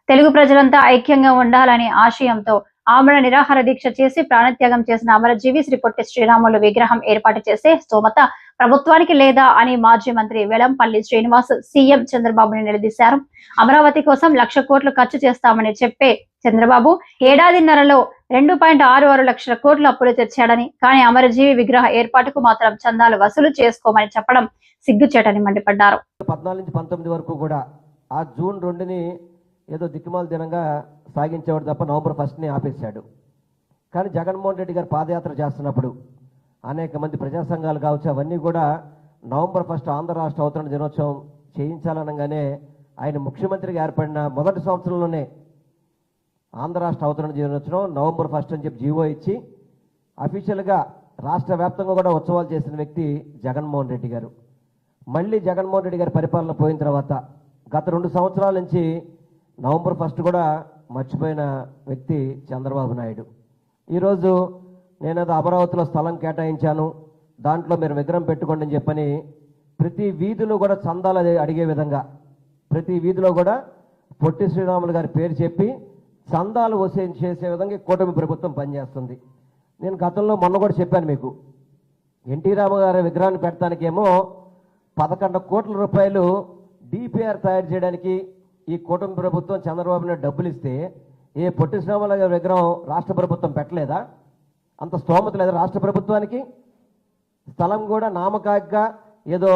తెలుగు ప్రజలంతా ఐక్యంగా ఉండాలని ఆశయంతో ఆమరణ నిరాహార దీక్ష చేసి ప్రాణత్యాగం చేసిన అమరజీవి శ్రీ పొట్టి శ్రీరాములు విగ్రహం ఏర్పాటు చేసే స్తోమత ప్రభుత్వానికి లేదా అని మాజీ మంత్రి వెలంపల్లి శ్రీనివాస్ సీఎం చంద్రబాబుని నిలదీశారు. అమరావతి కోసం 1,00,000 కోట్లు ఖర్చు చేస్తామని చెప్పే చంద్రబాబు ఏడాదిన్నరలో 2.66 లక్షల కోట్ల అప్పులు తెచ్చాడని, కానీ అమరజీవి విగ్రహ ఏర్పాటుకు మాత్రం చందాలు వసూలు చేసుకోమని చెప్పడం సిగ్గుచేటని మండిపడ్డారు. 14 నుంచి 19 వరకు కూడా ఆ జూన్ 2ని ఏదో దిక్కుమాల దినంగా సాగించేవాడు తప్ప నవంబర్ 1ని ఆపేశాడు. కానీ జగన్మోహన్ రెడ్డి గారు పాదయాత్ర చేస్తున్నప్పుడు అనేక మంది ప్రజా సంఘాలు కావచ్చు, అవన్నీ కూడా నవంబర్ 1 ఆంధ్ర రాష్ట్ర అవతరణ దినోత్సవం చేయించాలనగానే ఆయన ముఖ్యమంత్రిగా ఏర్పడిన మొదటి సంవత్సరంలోనే ఆంధ్ర రాష్ట్ర అవతరణ దినోత్సవం నవంబర్ 1 అని చెప్పి జీవో ఇచ్చి అఫీషియల్గా రాష్ట్ర వ్యాప్తంగా కూడా ఉత్సవాలు చేసిన వ్యక్తి జగన్మోహన్ రెడ్డి గారు. మళ్ళీ జగన్మోహన్ రెడ్డి గారి పరిపాలన పోయిన తర్వాత గత 2 సంవత్సరాల నుంచి నవంబర్ 1 కూడా మర్చిపోయిన వ్యక్తి చంద్రబాబు నాయుడు. ఈరోజు నేనేదో అమరావతిలో స్థలం కేటాయించాను, దాంట్లో మీరు విగ్రహం పెట్టుకోండి అని చెప్పని ప్రతి వీధిలో కూడా చందాలు అడిగే విధంగా ప్రతి వీధిలో కూడా పొట్టి శ్రీరాములు గారి పేరు చెప్పి చందాలు వసూలు చేసే విధంగా కూటమి ప్రభుత్వం పనిచేస్తుంది. నేను గతంలో మొన్న కూడా చెప్పాను మీకు, ఎన్టీ రామారావు గారి విగ్రహాన్ని పెట్టడానికేమో 11 కోట్ల రూపాయలు డిపిఆర్ తయారు చేయడానికి ఈ కూటమి ప్రభుత్వం చంద్రబాబు నాయుడు డబ్బులు ఇస్తే ఏ పొట్టి శ్రీరాములు గారి విగ్రహం రాష్ట్ర ప్రభుత్వం పెట్టలేదా? అంత స్తోమత లేదా రాష్ట్ర ప్రభుత్వానికి? స్థలం కూడా నామకాగ్గా ఏదో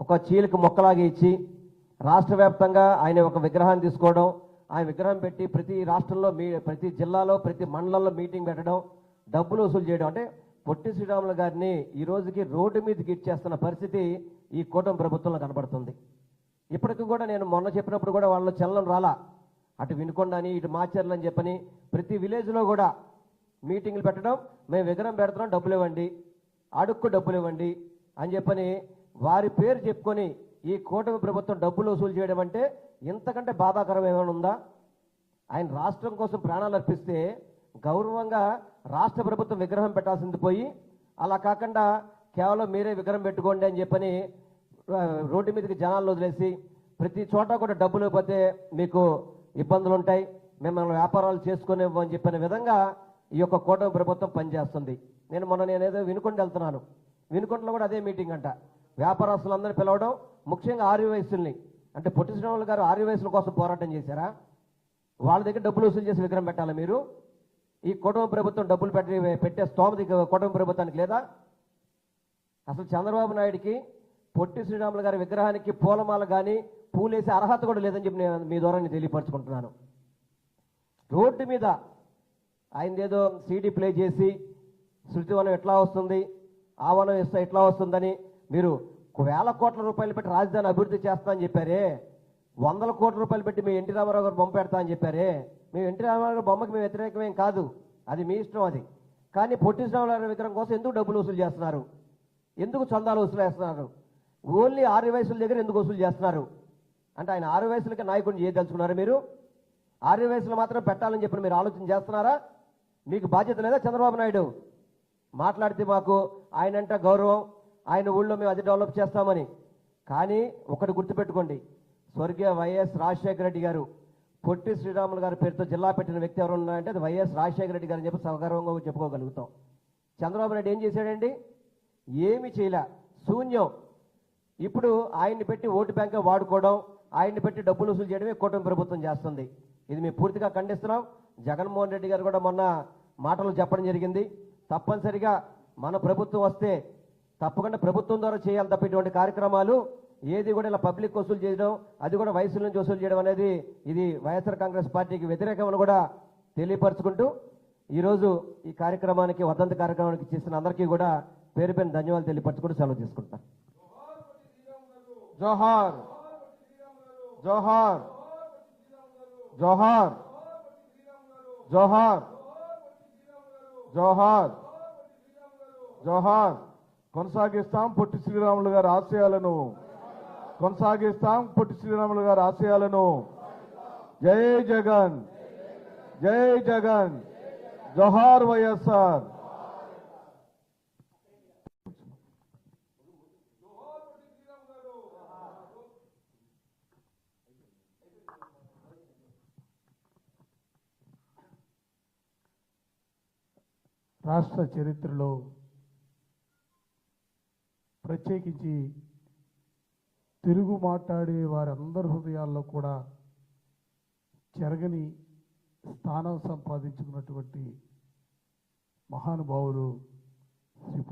ఒక చీలిక మొక్కలాగా ఇచ్చి రాష్ట్ర వ్యాప్తంగా ఆయన ఒక విగ్రహాన్ని తీసుకోవడం, ఆయన విగ్రహం పెట్టి ప్రతి రాష్ట్రంలో ప్రతి జిల్లాలో ప్రతి మండలంలో మీటింగ్ పెట్టడం, డబ్బులు వసూలు చేయడం. అంటే పొట్టి శ్రీరాములు గారిని ఈ రోజుకి రోడ్డు మీదకి ఇచ్చేస్తున్న పరిస్థితి ఈ కూటమి ప్రభుత్వంలో కనబడుతుంది. ఇప్పటికి కూడా నేను మొన్న చెప్పినప్పుడు కూడా వాళ్ళలో చలనం రాలా. అటు వినుకొండ అని ఇటు మాచర్లు అని చెప్పని ప్రతి విలేజ్లో కూడా మీటింగ్లు పెట్టడం, మేము విగ్రహం పెడుతున్నాం డబ్బులు ఇవ్వండి, అడుక్కు డబ్బులు ఇవ్వండి అని చెప్పని వారి పేరు చెప్పుకొని ఈ కూటమి ప్రభుత్వం డబ్బులు వసూలు చేయడం అంటే ఇంతకంటే బాధాకరం ఏమైనా ఉందా? ఆయన రాష్ట్రం కోసం ప్రాణాలు అర్పిస్తే గౌరవంగా రాష్ట్ర ప్రభుత్వం విగ్రహం పెట్టాల్సింది పోయి అలా కాకుండా కేవలం మీరే విగ్రహం పెట్టుకోండి అని చెప్పని రోడ్డు మీదకి జనాలు వదిలేసి ప్రతి చోట కూడా డబ్బులు పోతే మీకు ఇబ్బందులు ఉంటాయి, మిమ్మల్ని వ్యాపారాలు చేసుకునేవ్వు అని చెప్పిన విధంగా ఈ యొక్క కూటమి ప్రభుత్వం పనిచేస్తుంది. నేనేదో వినుకొండ వెళ్తున్నాను, వినుకొండలో కూడా అదే మీటింగ్ అంట. వ్యాపారస్తులందరినీ పిలవడం, ముఖ్యంగా ఆర్య వయసుల్ని, అంటే పొట్టి శ్రీరాములు గారు ఆర్య వయసుల కోసం పోరాటం చేశారా? వాళ్ళ దగ్గర డబ్బులు వసూలు చేసి విగ్రహం పెట్టాలా మీరు? ఈ కూటమి ప్రభుత్వం డబ్బులు పెట్టే స్తోమత కూటమి ప్రభుత్వానికి లేదా? అసలు చంద్రబాబు నాయుడికి పొట్టి శ్రీరాములు గారి విగ్రహానికి పూలమాల కానీ పూలేసే అర్హత కూడా లేదని చెప్పి నేను మీ ద్వారా నేను తెలియపరచుకుంటున్నాను. రోడ్డు మీద ఆయన ఏదో సీడీ ప్లే చేసి శృతివనం ఎట్లా వస్తుంది, ఆవనం ఇస్తే ఎట్లా వస్తుందని మీరు 1,000 కోట్ల రూపాయలు పెట్టి రాజధాని అభివృద్ధి చేస్తా అని చెప్పారే, 100 కోట్ల రూపాయలు పెట్టి మీ ఎన్టీ రామారావు గారు బొమ్మ పెడతా అని చెప్పారే. మేము ఎన్టీ రామారావు గారు బొమ్మకి మేము వ్యతిరేకమేం కాదు, అది మీ ఇష్టం అది. కానీ పొట్టి శ్రీరాములు గారి విగ్రహం కోసం ఎందుకు డబ్బులు వసూలు చేస్తున్నారు? ఎందుకు చందాలు వసూలు చేస్తున్నారు? ఓన్లీ 6 వయసుల దగ్గర ఎందుకు వసూలు చేస్తున్నారు? అంటే ఆయన 6 వయసులకి నాయకుడిని చేయదలుచుకున్నారు మీరు? 6 వయసులు మాత్రం పెట్టాలని చెప్పి మీరు ఆలోచన చేస్తున్నారా? మీకు బాధ్యత లేదా చంద్రబాబు నాయుడు? మాట్లాడితే మాకు ఆయనంట గౌరవం, ఆయన ఊళ్ళో మేము అది డెవలప్ చేస్తామని. కానీ ఒకటి గుర్తుపెట్టుకోండి, స్వర్గీయ వైఎస్ రాజశేఖర రెడ్డి గారు పొట్టి శ్రీరాములు గారి పేరుతో జిల్లా పెట్టిన వ్యక్తి ఎవరు ఉన్నారంటే అది వైఎస్ రాజశేఖర రెడ్డి గారు అని చెప్పి సగర్వంగా చెప్పుకోగలుగుతాం. చంద్రబాబు నాయుడు ఏం చేశాడండి? ఏమి చేయలే, శూన్యం. ఇప్పుడు ఆయన్ని పెట్టి ఓటు బ్యాంక్గా వాడుకోవడం, ఆయన్ని పెట్టి డబ్బులు వసూలు చేయడమే కూటమి ప్రభుత్వం చేస్తుంది. ఇది మేము పూర్తిగా ఖండిస్తున్నాం. జగన్మోహన్ రెడ్డి గారు కూడా మొన్న మాటలు చెప్పడం జరిగింది, తప్పనిసరిగా మన ప్రభుత్వం వస్తే తప్పకుండా ప్రభుత్వం ద్వారా చేయాలి తప్ప ఇటువంటి కార్యక్రమాలు ఏది కూడా ఇలా పబ్లిక్ వసూలు చేయడం, అది కూడా వయసుల నుంచి వసూలు చేయడం అనేది ఇది వైఎస్ఆర్ కాంగ్రెస్ పార్టీకి వ్యతిరేకమని కూడా తెలియపరుచుకుంటూ ఈరోజు ఈ కార్యక్రమానికి వర్ధంతి కార్యక్రమానికి చేసిన అందరికీ కూడా పేరు పేరు ధన్యవాదాలు తెలియపరచుకుంటూ సెలవు తీసుకుంటాను. జోహార్ జోహార్ జోహార్ జోహార్ జోహార్ జోహార్. కొనసాగిస్తాం పొట్టి శ్రీరాములు గారి ఆశయాలను, కొనసాగిస్తాం పొట్టి శ్రీరాములు గారి ఆశయాలను. జై జగన్, జై జగన్, జోహార్ వైఎస్ఆర్. రాష్ట్ర చరిత్రలో ప్రత్యేకించి తెలుగు మాట్లాడే వారందరి హృదయాల్లో కూడా చెరగని స్థానం సంపాదించుకున్నటువంటి మహానుభావులు శ్రీ